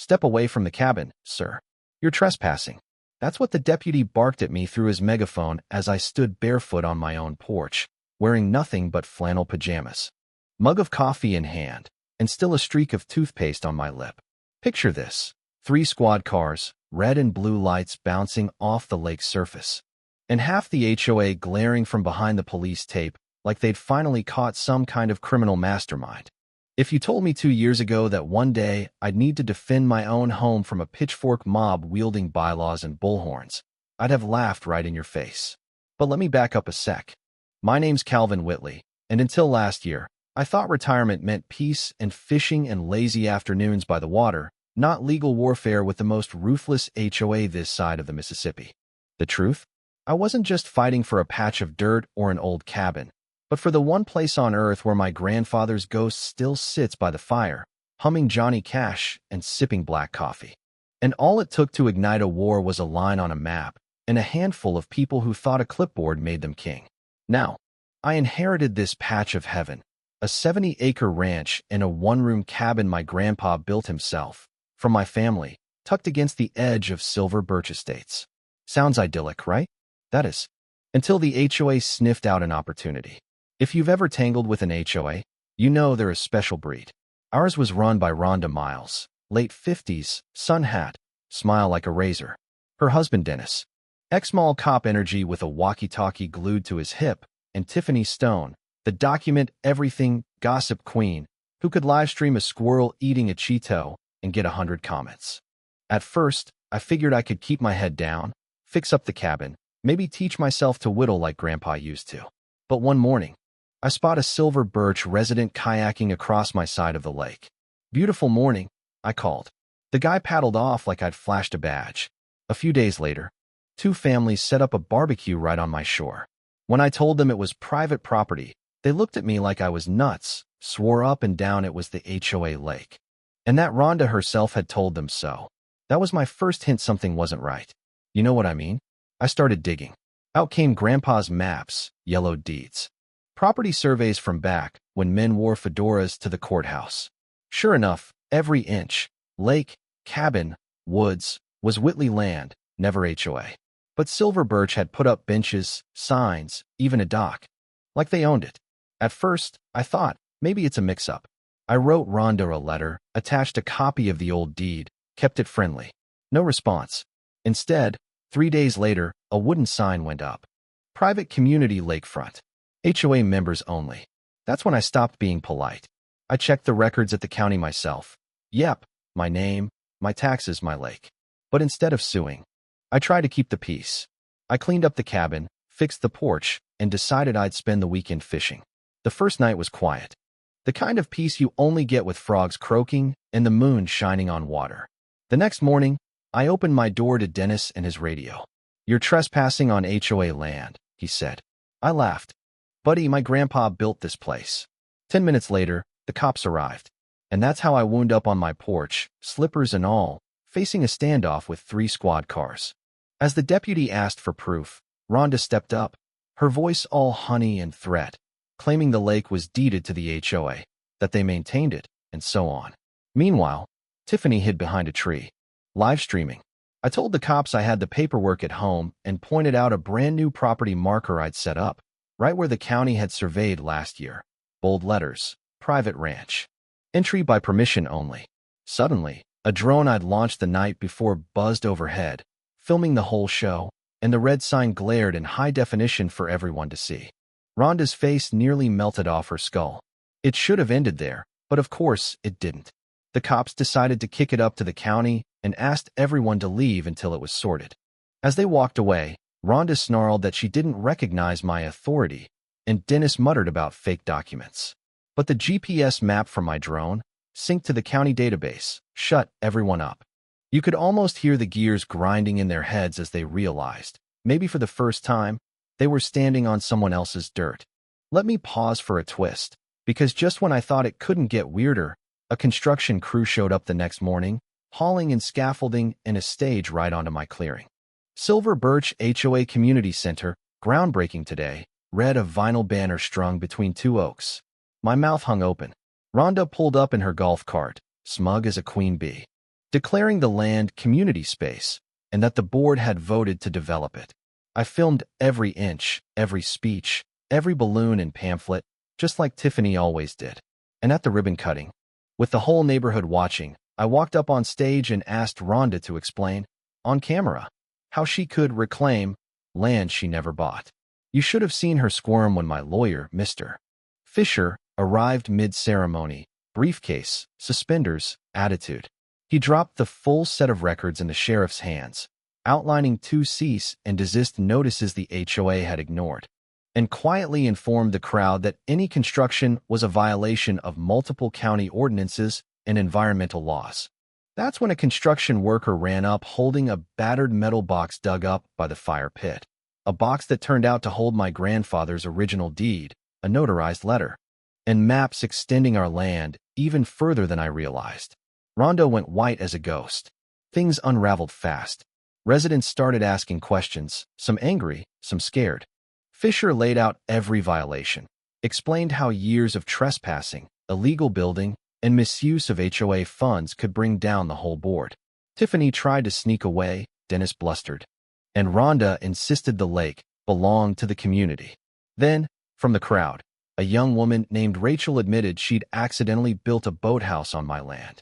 "Step away from the cabin, sir. You're trespassing." That's what the deputy barked at me through his megaphone as I stood barefoot on my own porch, wearing nothing but flannel pajamas. Mug of coffee in hand, and still a streak of toothpaste on my lip. Picture this: 3 squad cars, red and blue lights bouncing off the lake's surface, and half the HOA glaring from behind the police tape like they'd finally caught some kind of criminal mastermind. If you told me 2 years ago that one day I'd need to defend my own home from a pitchfork mob wielding bylaws and bullhorns, I'd have laughed right in your face. But let me back up a sec. My name's Calvin Whitley, and until last year, I thought retirement meant peace and fishing and lazy afternoons by the water, not legal warfare with the most ruthless HOA this side of the Mississippi. The truth? I wasn't just fighting for a patch of dirt or an old cabin, but for the one place on earth where my grandfather's ghost still sits by the fire, humming Johnny Cash and sipping black coffee. And all it took to ignite a war was a line on a map and a handful of people who thought a clipboard made them king. Now, I inherited this patch of heaven, a 70-acre ranch and a one-room cabin my grandpa built himself, from my family, tucked against the edge of Silver Birch Estates. Sounds idyllic, right? That is, until the HOA sniffed out an opportunity. If you've ever tangled with an HOA, you know they're a special breed. Ours was run by Rhonda Miles, late 50s, sun hat, smile like a razor. Her husband Dennis, ex-mall cop energy with a walkie-talkie glued to his hip, and Tiffany Stone, the document everything gossip queen, who could livestream a squirrel eating a Cheeto and get 100 comments. At first, I figured I could keep my head down, fix up the cabin, maybe teach myself to whittle like Grandpa used to. But one morning, I spot a Silver Birch resident kayaking across my side of the lake. "Beautiful morning," I called. The guy paddled off like I'd flashed a badge. A few days later, 2 families set up a barbecue right on my shore. When I told them it was private property, they looked at me like I was nuts, swore up and down it was the HOA lake, and that Rhonda herself had told them so. That was my first hint something wasn't right. You know what I mean? I started digging. Out came Grandpa's maps, yellowed deeds, property surveys from back when men wore fedoras to the courthouse. Sure enough, every inch, lake, cabin, woods, was Whitley land, never HOA. But Silver Birch had put up benches, signs, even a dock, like they owned it. At first, I thought, maybe it's a mix-up. I wrote Rhonda a letter, attached a copy of the old deed, kept it friendly. No response. Instead, 3 days later, a wooden sign went up. Private community lakefront. HOA members only. That's when I stopped being polite. I checked the records at the county myself. Yep, my name, my taxes, my lake. But instead of suing, I tried to keep the peace. I cleaned up the cabin, fixed the porch, and decided I'd spend the weekend fishing. The first night was quiet. The kind of peace you only get with frogs croaking and the moon shining on water. The next morning, I opened my door to Dennis and his radio. "You're trespassing on HOA land," he said. I laughed. "Buddy, my grandpa built this place." 10 minutes later, the cops arrived. And that's how I wound up on my porch, slippers and all, facing a standoff with 3 squad cars. As the deputy asked for proof, Rhonda stepped up, her voice all honey and threat, claiming the lake was deeded to the HOA, that they maintained it, and so on. Meanwhile, Tiffany hid behind a tree, live streaming. I told the cops I had the paperwork at home and pointed out a brand new property marker I'd set up, right where the county had surveyed last year. Bold letters, private ranch. Entry by permission only. Suddenly, a drone I'd launched the night before buzzed overhead, filming the whole show, and the red sign glared in high definition for everyone to see. Rhonda's face nearly melted off her skull. It should have ended there, but of course it didn't. The cops decided to kick it up to the county and asked everyone to leave until it was sorted. As they walked away, Rhonda snarled that she didn't recognize my authority, and Dennis muttered about fake documents. But the GPS map from my drone, synced to the county database, shut everyone up. You could almost hear the gears grinding in their heads as they realized, maybe for the first time, they were standing on someone else's dirt. Let me pause for a twist, because just when I thought it couldn't get weirder, a construction crew showed up the next morning, hauling in scaffolding and a stage right onto my clearing. Silver Birch HOA Community Center, groundbreaking today, read a vinyl banner strung between 2 oaks. My mouth hung open. Rhonda pulled up in her golf cart, smug as a queen bee. declaring the land community space and that the board had voted to develop it. I filmed every inch, every speech, every balloon and pamphlet, just like Tiffany always did. And at the ribbon cutting, with the whole neighborhood watching, I walked up on stage and asked Rhonda to explain, on camera, how she could reclaim land she never bought. You should have seen her squirm when my lawyer, Mr. Fisher, arrived mid-ceremony, briefcase, suspenders, attitude. He dropped the full set of records in the sheriff's hands, outlining 2 cease and desist notices the HOA had ignored, and quietly informed the crowd that any construction was a violation of multiple county ordinances and environmental laws. That's when a construction worker ran up holding a battered metal box dug up by the fire pit, a box that turned out to hold my grandfather's original deed, a notarized letter, and maps extending our land even further than I realized. Rhonda went white as a ghost. Things unraveled fast. Residents started asking questions, some angry, some scared. Fisher laid out every violation, explained how years of trespassing, illegal building, and misuse of HOA funds could bring down the whole board. Tiffany tried to sneak away, Dennis blustered, and Rhonda insisted the lake belonged to the community. Then, from the crowd, a young woman named Rachel admitted she'd accidentally built a boathouse on my land.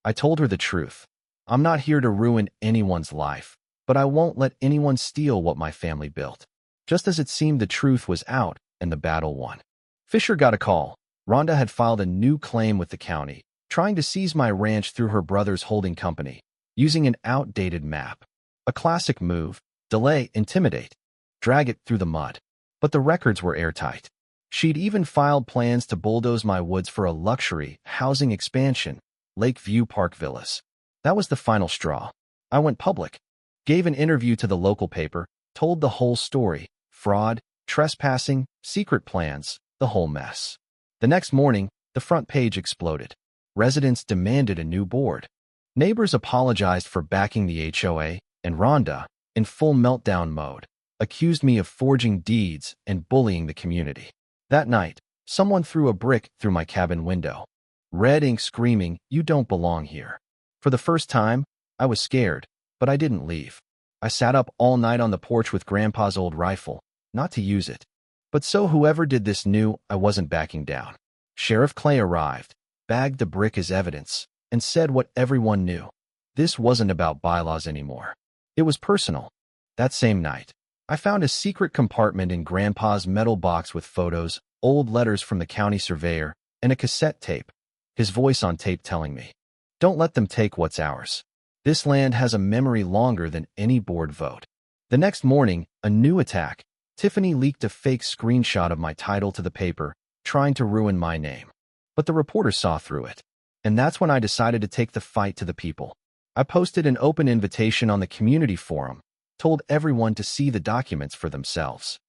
I told her the truth. I'm not here to ruin anyone's life, but I won't let anyone steal what my family built. Just as it seemed the truth was out and the battle won. Fisher got a call. Rhonda had filed a new claim with the county, trying to seize my ranch through her brother's holding company, using an outdated map. A classic move: delay, intimidate, drag it through the mud. But the records were airtight. She'd even filed plans to bulldoze my woods for a luxury housing expansion, Lakeview Park Villas. That was the final straw. I went public, gave an interview to the local paper, told the whole story: fraud, trespassing, secret plans, the whole mess. The next morning, the front page exploded. Residents demanded a new board. Neighbors apologized for backing the HOA, and Rhonda, in full meltdown mode, accused me of forging deeds and bullying the community. That night, someone threw a brick through my cabin window. Red ink screaming, "You don't belong here." For the first time, I was scared, but I didn't leave. I sat up all night on the porch with Grandpa's old rifle, not to use it. But so whoever did this knew I wasn't backing down. Sheriff Clay arrived, bagged the brick as evidence, and said what everyone knew. This wasn't about bylaws anymore. It was personal. That same night, I found a secret compartment in Grandpa's metal box with photos, old letters from the county surveyor, and a cassette tape. His voice on tape telling me, "Don't let them take what's ours. This land has a memory longer than any board vote." The next morning, a new attack. Tiffany leaked a fake screenshot of my title to the paper, trying to ruin my name. But the reporter saw through it. And that's when I decided to take the fight to the people. I posted an open invitation on the community forum, told everyone to see the documents for themselves.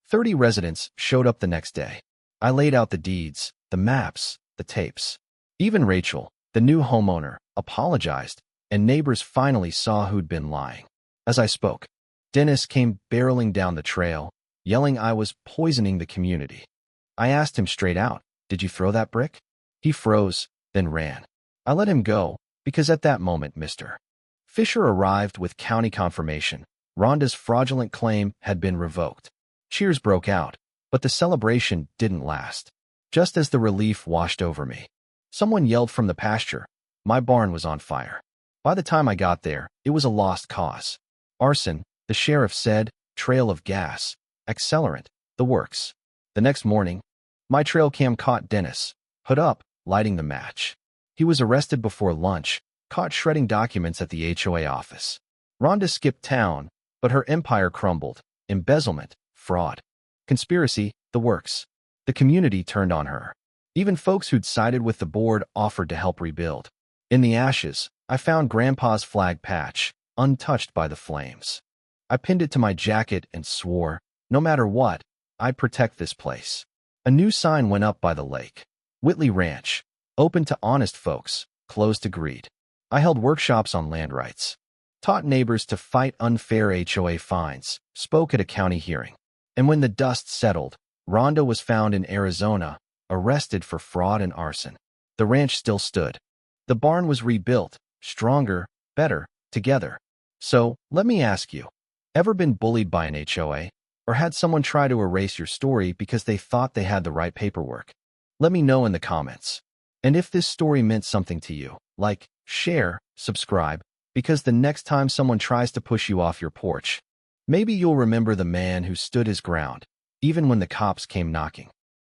30 residents showed up the next day. I laid out the deeds, the maps, the tapes. Even Rachel, the new homeowner, apologized, and neighbors finally saw who'd been lying. As I spoke, Dennis came barreling down the trail, yelling I was poisoning the community. I asked him straight out, "Did you throw that brick?" He froze, then ran. I let him go, because at that moment, Mr. Fisher arrived with county confirmation. Rhonda's fraudulent claim had been revoked. Cheers broke out, but the celebration didn't last. Just as the relief washed over me, someone yelled from the pasture. My barn was on fire. By the time I got there, it was a lost cause. Arson, the sheriff said, trail of gas, accelerant, the works. The next morning, my trail cam caught Dennis, hood up, lighting the match. He was arrested before lunch, caught shredding documents at the HOA office. Rhonda skipped town, but her empire crumbled. Embezzlement, fraud, conspiracy, the works. The community turned on her. Even folks who'd sided with the board offered to help rebuild. In the ashes, I found Grandpa's flag patch, untouched by the flames. I pinned it to my jacket and swore, no matter what, I'd protect this place. A new sign went up by the lake. Whitley Ranch, open to honest folks, closed to greed. I held workshops on land rights, taught neighbors to fight unfair HOA fines, spoke at a county hearing. And when the dust settled, Rhonda was found in Arizona, arrested for fraud and arson. The ranch still stood. The barn was rebuilt, stronger, better together. So, let me ask you, ever been bullied by an HOA? Or had someone try to erase your story because they thought they had the right paperwork? Let me know in the comments. And if this story meant something to you, like, share, subscribe, because the next time someone tries to push you off your porch, maybe you'll remember the man who stood his ground, even when the cops came knocking.